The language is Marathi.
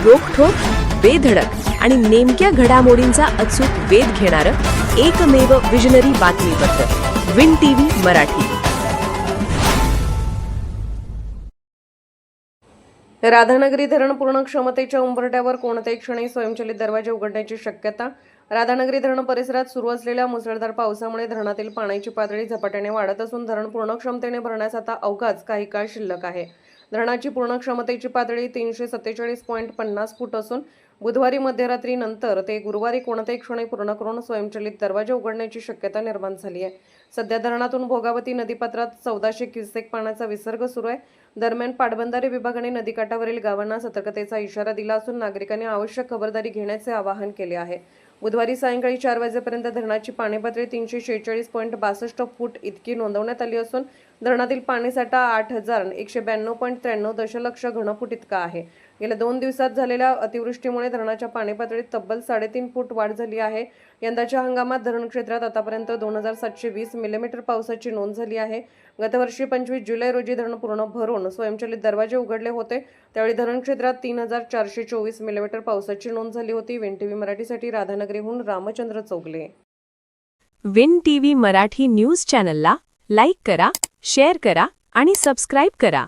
रोखठोक, बेधडक आणि नेमक्या घडामोडींचा अचूक वेध घेणारं एकमेव विजनरी बातमीपत्र विन टीव्ही मराठी. राधानगरी धरण पूर्ण क्षमतेच्या उंबरठ्यावर कोणत्याही क्षणी स्वयंचलित दरवाजे उघडण्याची शक्यता. राधानगरी धरण परिसरात सुरू असलेल्या मुसळधार पावसामुळे धरणातील पाण्याची पातळी झपाट्याने वाढत असून धरण पूर्ण क्षमतेने भरण्यास आता अवघाच काही काळ शिल्लक आहे. धरणाची पूर्ण क्षमतेची पातळी 347.50 फूट असून बुधवारी मध्यरात्री नंतर ते गुरुवारी कोणत्याही क्षणी पूर्ण करून स्वयंचलित दरवाजे उघडण्याची शक्यता निर्माण झाली आहे. सध्या धरणातून भोगावती नदीपात्रात 1400 क्युसेक पाण्याचा विसर्ग सुरू आहे. दरम्यान पाटबंधारे विभागाने नदीकाठावरील गावांना सतर्कतेचा इशारा दिला असून नागरिकांनी आवश्यक खबरदारी घेण्याचे आवाहन केले आहे. बुधवारी सायंकाळी 4 वाजेपर्यंत धरणाची पाणीपातळी 346.62 फूट इतकी नोंदवण्यात आली असून धरणातील पाणीसाठा 8192.93 दशलक्ष घनफूट इतका आहे. गेल्या 2 दिवसात झालेल्या अतिवृष्टीमुळे धरणाच्या पाणीपातळीत तब्बल 3.5 फूट वाढ झाली आहे. यंदाच्या हंगामात धरण क्षेत्रात आतापर्यंत 2720 मिलीमीटर पावसाची नोंद झाली आहे. गतवर्षी 25 जुलै रोजी धरण पूर्ण भरून स्वयंचलित दरवाजे उघडले होते. त्यावेळी धरण क्षेत्रात 3424 मिलीमीटर पावसाची नोंद झाली होती. विन टीव्ही मराठीसाठी राधानगरीहून Ramchandra Chougule. Win TV Marathi news चॅनलला लाईक करा, शेअर करा आणि सबस्क्राईब करा.